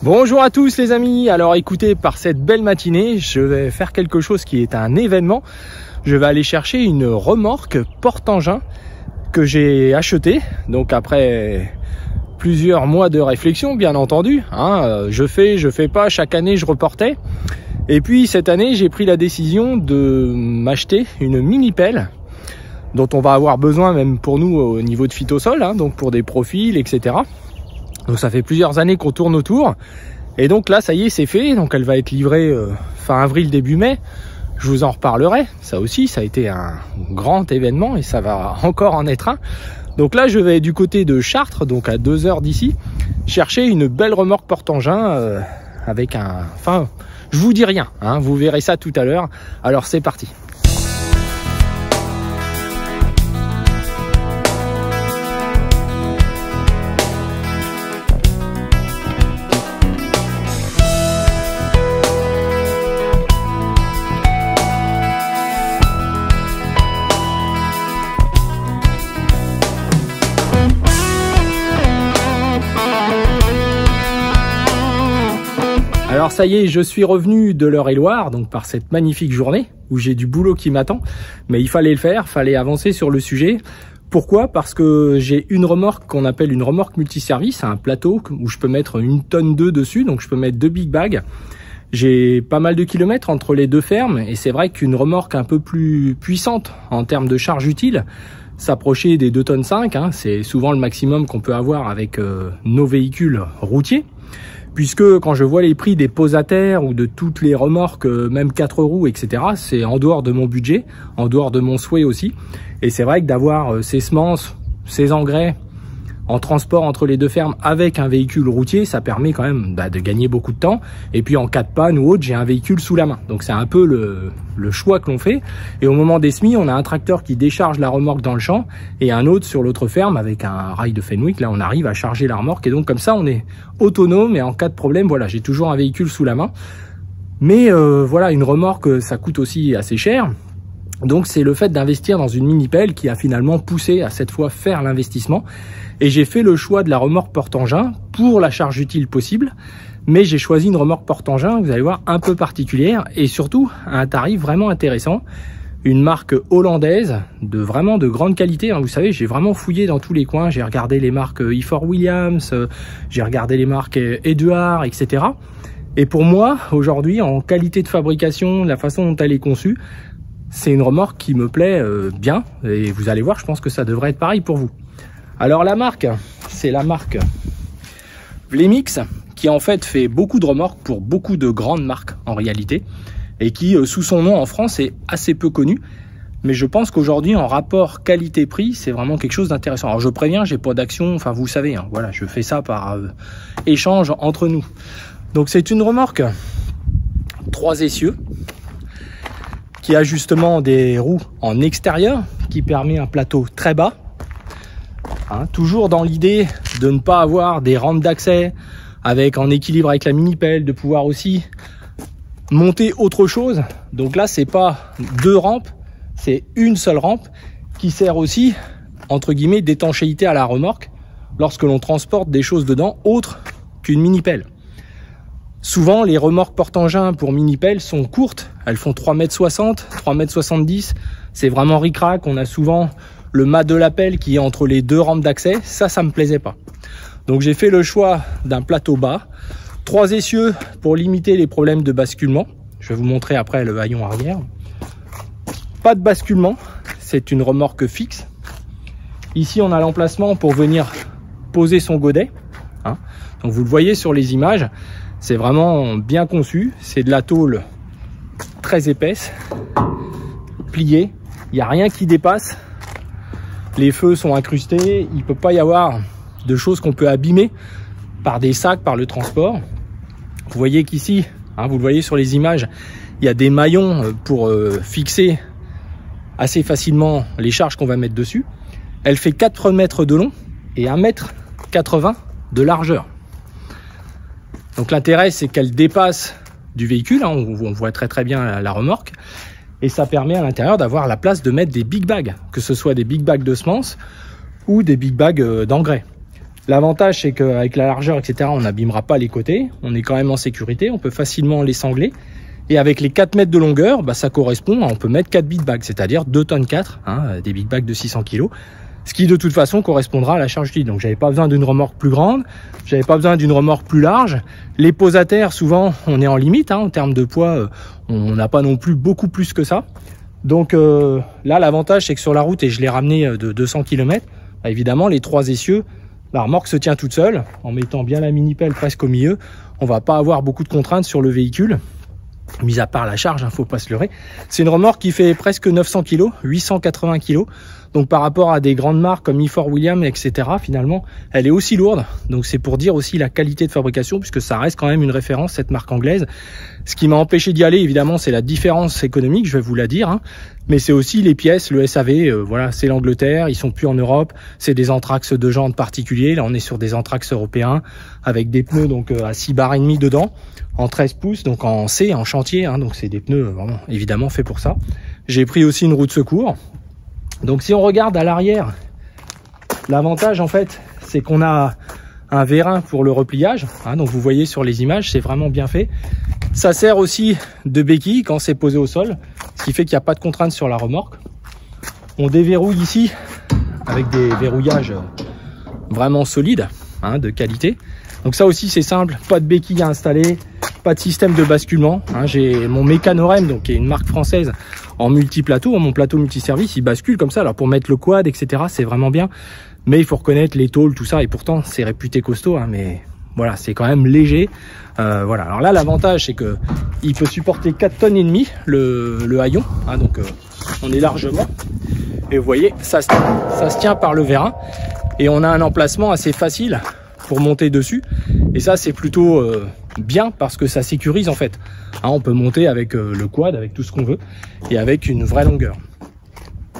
Bonjour à tous les amis, alors écoutez, par cette belle matinée, je vais faire quelque chose qui est un événement. Je vais aller chercher une remorque porte-engin que j'ai achetée, donc après plusieurs mois de réflexion bien entendu, je fais pas, chaque année je reportais. Et puis cette année j'ai pris la décision de m'acheter une mini pelle dont on va avoir besoin même pour nous au niveau de phytosol, donc pour des profils, etc. Donc ça fait plusieurs années qu'on tourne autour. Et donc là, ça y est, c'est fait. Donc elle va être livrée fin avril, début mai. Je vous en reparlerai. Ça aussi, ça a été un grand événement et ça va encore en être un. Donc là, je vais du côté de Chartres, donc à 2 heures d'ici, chercher une belle remorque porte-engin avec un... Enfin, je vous dis rien, vous verrez ça tout à l'heure. Alors c'est parti. Alors ça y est, je suis revenu de l'Eure-et-Loir, donc par cette magnifique journée où j'ai du boulot qui m'attend, mais il fallait le faire, fallait avancer sur le sujet. Pourquoi? Parce que j'ai une remorque qu'on appelle une remorque multiservice, un plateau où je peux mettre 1,2 tonne dessus, donc je peux mettre 2 big bags. J'ai pas mal de kilomètres entre les deux fermes et c'est vrai qu'une remorque un peu plus puissante en termes de charge utile, s'approcher des 2,5 tonnes, c'est souvent le maximum qu'on peut avoir avec nos véhicules routiers. Puisque quand je vois les prix des poses à terre ou de toutes les remorques, même 4 roues, etc., c'est en dehors de mon budget, en dehors de mon souhait aussi. Et c'est vrai que d'avoir ces semences, ces engrais en transport entre les deux fermes avec un véhicule routier, ça permet quand même de gagner beaucoup de temps. Et puis en cas de panne ou autre, j'ai un véhicule sous la main. Donc c'est un peu le choix que l'on fait. Et au moment des semis, on a un tracteur qui décharge la remorque dans le champ et un autre sur l'autre ferme avec un rail de Fenwick. Là, on arrive à charger la remorque et donc comme ça, on est autonome. Et en cas de problème, voilà, j'ai toujours un véhicule sous la main. Mais voilà, une remorque, ça coûte aussi assez cher. Donc c'est le fait d'investir dans une mini pelle qui a finalement poussé à cette fois faire l'investissement. Et j'ai fait le choix de la remorque porte-engin pour la charge utile possible. Mais j'ai choisi une remorque porte-engin, vous allez voir, un peu particulière et surtout à un tarif vraiment intéressant. Une marque hollandaise vraiment de grande qualité. Vous savez, j'ai vraiment fouillé dans tous les coins. J'ai regardé les marques Ifor Williams, j'ai regardé les marques Eduard, etc. Et pour moi, aujourd'hui, en qualité de fabrication, la façon dont elle est conçue, c'est une remorque qui me plaît bien et vous allez voir, je pense que ça devrait être pareil pour vous. Alors la marque, c'est la marque Vlemix qui en fait fait beaucoup de remorques pour beaucoup de grandes marques en réalité et qui sous son nom en France est assez peu connu. Mais je pense qu'aujourd'hui en rapport qualité-prix, c'est vraiment quelque chose d'intéressant. Alors je préviens, j'ai pas d'action, enfin vous savez, voilà, je fais ça par échange entre nous. Donc c'est une remorque 3 essieux qui a justement des roues en extérieur, qui permet un plateau très bas. Toujours dans l'idée de ne pas avoir des rampes d'accès, avec en équilibre avec la mini pelle, de pouvoir aussi monter autre chose. Donc là, c'est pas 2 rampes, c'est une seule rampe qui sert aussi, entre guillemets, d'étanchéité à la remorque lorsque l'on transporte des choses dedans autres qu'une mini pelle. Souvent, les remorques porte-engin pour mini-pelle sont courtes. Elles font 3,60 m, 3,70 m. C'est vraiment ric-rac. On a souvent le mât de la pelle qui est entre les 2 rampes d'accès. Ça me plaisait pas. Donc, j'ai fait le choix d'un plateau bas. 3 essieux pour limiter les problèmes de basculement. Je vais vous montrer après le haillon arrière. Pas de basculement. C'est une remorque fixe. Ici, on a l'emplacement pour venir poser son godet. Donc, vous le voyez sur les images. C'est vraiment bien conçu, c'est de la tôle très épaisse, pliée, il n'y a rien qui dépasse, les feux sont incrustés, il ne peut pas y avoir de choses qu'on peut abîmer par des sacs, par le transport. Vous voyez qu'ici, vous le voyez sur les images, il y a des maillons pour fixer assez facilement les charges qu'on va mettre dessus. Elle fait 4 mètres de long et 1,80 m de largeur. Donc l'intérêt, c'est qu'elle dépasse du véhicule, on voit très bien la remorque, et ça permet à l'intérieur d'avoir la place de mettre des big bags, que ce soit des big bags de semences ou des big bags d'engrais. L'avantage, c'est qu'avec la largeur, etc., on n'abîmera pas les côtés. On est quand même en sécurité. On peut facilement les sangler. Et avec les 4 mètres de longueur, bah, ça correspond à, on peut mettre 4 big bags, c'est-à-dire 2 tonnes 4, hein, des big bags de 600 kg. Ce qui, de toute façon, correspondra à la charge utile. Donc, j'avais pas besoin d'une remorque plus grande. J'avais pas besoin d'une remorque plus large. Les poses à terre, souvent, on est en limite, hein, en termes de poids. On n'a pas non plus beaucoup plus que ça. Donc, là, l'avantage, c'est que sur la route, et je l'ai ramené de 200 km, bah, évidemment, les 3 essieux, la remorque se tient toute seule, en mettant bien la mini-pelle presque au milieu. On va pas avoir beaucoup de contraintes sur le véhicule, mis à part la charge, hein, faut pas se leurrer. C'est une remorque qui fait presque 900 kg, 880 kg. Donc par rapport à des grandes marques comme Ford Williams, etc., finalement, elle est aussi lourde. Donc c'est pour dire aussi la qualité de fabrication, puisque ça reste quand même une référence, cette marque anglaise. Ce qui m'a empêché d'y aller, évidemment, c'est la différence économique, je vais vous la dire. Hein. Mais c'est aussi les pièces, le SAV, voilà, c'est l'Angleterre, ils sont plus en Europe. C'est des Anthrax de jantes particuliers. Là, on est sur des Anthrax européens, avec des pneus donc à 6 barres et demie dedans, en 13 pouces, donc en C, en chantier. Hein, donc c'est des pneus vraiment, évidemment, faits pour ça. J'ai pris aussi une roue de secours. Donc si on regarde à l'arrière, l'avantage en fait, c'est qu'on a un vérin pour le repliage. Hein, donc vous voyez sur les images, c'est vraiment bien fait. Ça sert aussi de béquille quand c'est posé au sol, ce qui fait qu'il n'y a pas de contrainte sur la remorque. On déverrouille ici avec des verrouillages vraiment solides, hein, de qualité. Donc ça aussi c'est simple, pas de béquille à installer, pas de système de basculement. Hein, j'ai mon Mécanorem, donc qui est une marque française en multiplateau, mon plateau multiservice, il bascule comme ça. Alors pour mettre le quad, etc., c'est vraiment bien. Mais il faut reconnaître les tôles, tout ça, et pourtant c'est réputé costaud, hein, mais voilà, c'est quand même léger. Voilà. Alors là, l'avantage, c'est que il peut supporter 4 tonnes et demie le haillon. Hein, donc on est largement. Et vous voyez, ça se tient par le vérin. Et on a un emplacement assez facile pour monter dessus. Et ça, c'est plutôt bien parce que ça sécurise en fait. Hein, on peut monter avec le quad, avec tout ce qu'on veut, et avec une vraie longueur.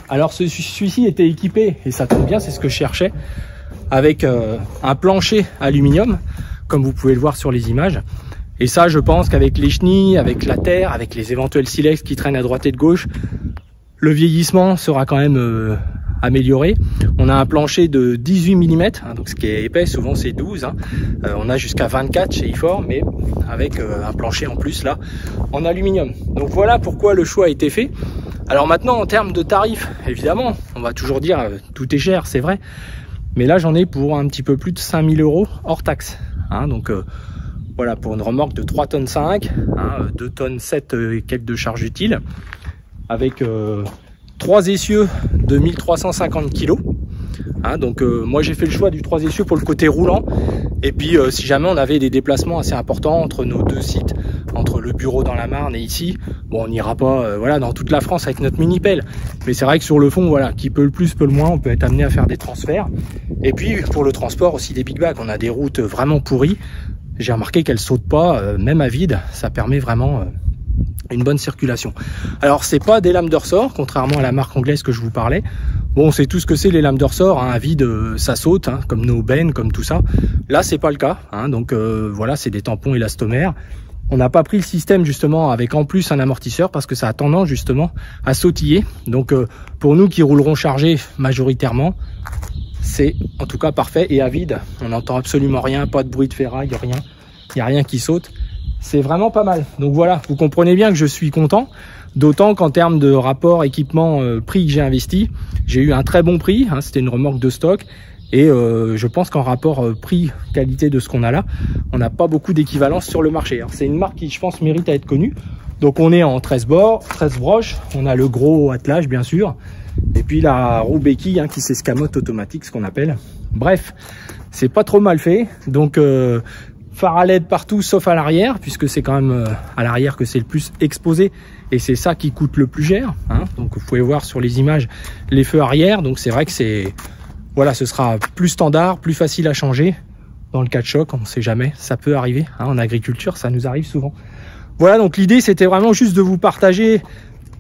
Alors celui-ci était équipé, et ça tombe bien, c'est ce que je cherchais, avec un plancher aluminium, comme vous pouvez le voir sur les images. Et ça, je pense qu'avec les chenilles, avec la terre, avec les éventuels silex qui traînent à droite et de gauche, le vieillissement sera quand même amélioré. On a un plancher de 18 mm, hein, donc ce qui est épais, souvent c'est 12. Hein. On a jusqu'à 24 chez Ford, mais avec un plancher en plus là, en aluminium. Donc voilà pourquoi le choix a été fait. Alors maintenant, en termes de tarifs, évidemment, on va toujours dire tout est cher, c'est vrai. Mais là, j'en ai pour un petit peu plus de 5000 € hors taxe. Hein, donc voilà, pour une remorque de 3 tonnes 5, hein, 2 tonnes 7 et quelques de charge utile, avec 3 essieux de 1350 kg. Hein, donc moi j'ai fait le choix du 3 essieux pour le côté roulant. Et puis si jamais on avait des déplacements assez importants entre nos deux sites, entre le bureau dans la Marne et ici, bon on n'ira pas voilà, dans toute la France avec notre mini-pelle. Mais c'est vrai que sur le fond, voilà, qui peut le plus, peut le moins, on peut être amené à faire des transferts. Et puis pour le transport aussi des big bags, on a des routes vraiment pourries. J'ai remarqué qu'elles sautent pas, même à vide, ça permet vraiment une bonne circulation. Alors c'est pas des lames de ressort, contrairement à la marque anglaise que je vous parlais. Bon, on sait tout ce que c'est les lames de ressort, hein, à vide ça saute, hein, comme nos bennes, comme tout ça. Là c'est pas le cas, hein, donc voilà, c'est des tampons élastomères. On n'a pas pris le système justement avec en plus un amortisseur parce que ça a tendance justement à sautiller. Donc pour nous qui roulerons chargés majoritairement, c'est en tout cas parfait. Et à vide, on n'entend absolument rien, pas de bruit de ferraille, rien, il n'y a rien qui saute. C'est vraiment pas mal. Donc voilà, vous comprenez bien que je suis content. D'autant qu'en termes de rapport équipement prix que j'ai investi, j'ai eu un très bon prix. Hein, c'était une remorque de stock. Et je pense qu'en rapport prix-qualité de ce qu'on a là, on n'a pas beaucoup d'équivalence sur le marché. C'est une marque qui, je pense, mérite à être connue. Donc on est en 13 bords, 13 broches. On a le gros attelage, bien sûr. Et puis la roue béquille hein, qui s'escamote automatique, ce qu'on appelle. Bref, c'est pas trop mal fait. Donc phare à LED partout sauf à l'arrière, puisque c'est quand même à l'arrière que c'est le plus exposé. Et c'est ça qui coûte le plus cher. Hein. Donc vous pouvez voir sur les images les feux arrière. Donc c'est vrai que c'est... Voilà, ce sera plus standard, plus facile à changer. Dans le cas de choc, on ne sait jamais, ça peut arriver. Hein, en agriculture, ça nous arrive souvent. Voilà, donc l'idée, c'était vraiment juste de vous partager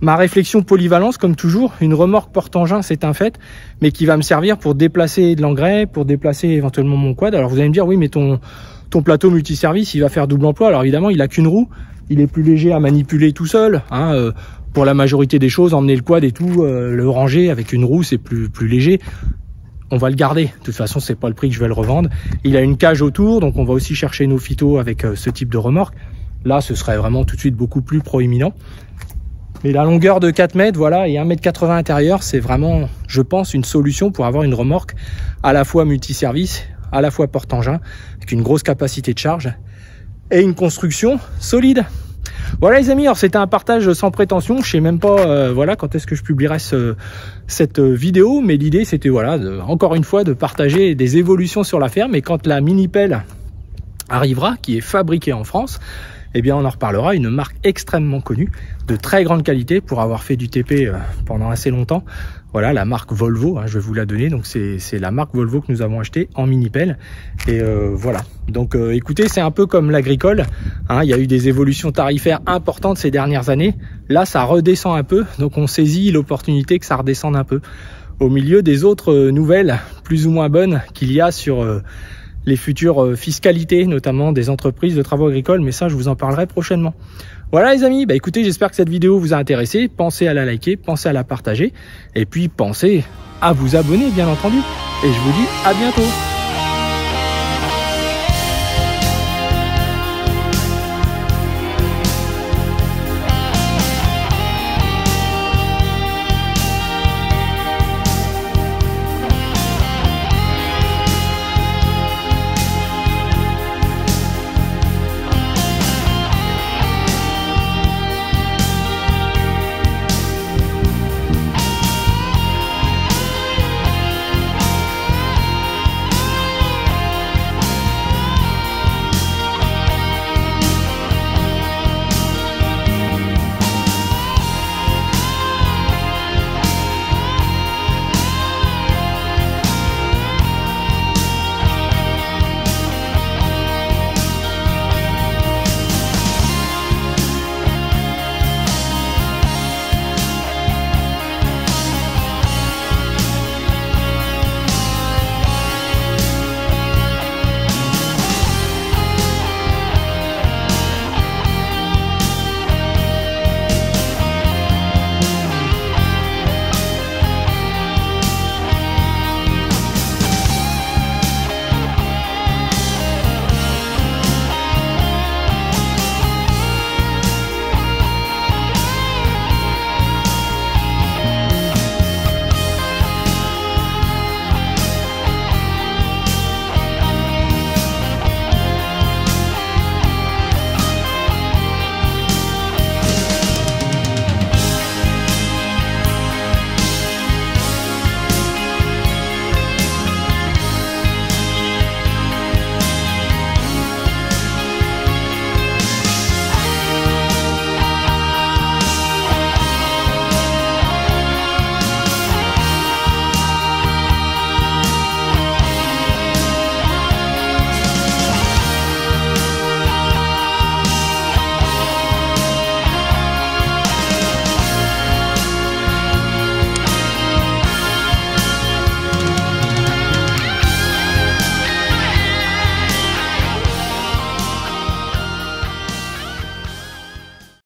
ma réflexion polyvalence, comme toujours. Une remorque porte-engin, c'est un fait, mais qui va me servir pour déplacer de l'engrais, pour déplacer éventuellement mon quad. Alors vous allez me dire, oui, mais ton plateau multiservice, il va faire double emploi. Alors évidemment, il n'a qu'une roue. Il est plus léger à manipuler tout seul. Hein, pour la majorité des choses, emmener le quad et tout, le ranger avec une roue, c'est plus léger. on va le garder. De toute façon, c'est pas le prix que je vais le revendre. Il a une cage autour, donc on va aussi chercher nos phytos avec ce type de remorque. Là, ce serait vraiment tout de suite beaucoup plus proéminent. Mais la longueur de 4 mètres, voilà, et 1,80 m intérieur, c'est vraiment, je pense, une solution pour avoir une remorque à la fois multiservice, à la fois porte-engin, avec une grosse capacité de charge et une construction solide. Voilà les amis, alors c'était un partage sans prétention, je sais même pas voilà quand est-ce que je publierai cette vidéo, mais l'idée c'était voilà encore une fois de partager des évolutions sur la ferme, et quand la mini-pelle arrivera, qui est fabriquée en France, eh bien on en reparlera. Une marque extrêmement connue, de très grande qualité pour avoir fait du TP pendant assez longtemps. Voilà, la marque Volvo, hein, je vais vous la donner. Donc c'est la marque Volvo que nous avons acheté en mini-pelle. Et voilà. Donc écoutez, c'est un peu comme l'agricole. Hein, il y a eu des évolutions tarifaires importantes ces dernières années. Là, ça redescend un peu. Donc on saisit l'opportunité que ça redescende un peu. Au milieu des autres nouvelles, plus ou moins bonnes, qu'il y a sur les futures fiscalités, notamment des entreprises de travaux agricoles. Mais ça, je vous en parlerai prochainement. Voilà les amis, bah écoutez, j'espère que cette vidéo vous a intéressé. Pensez à la liker, pensez à la partager, et puis pensez à vous abonner bien entendu. Et je vous dis à bientôt.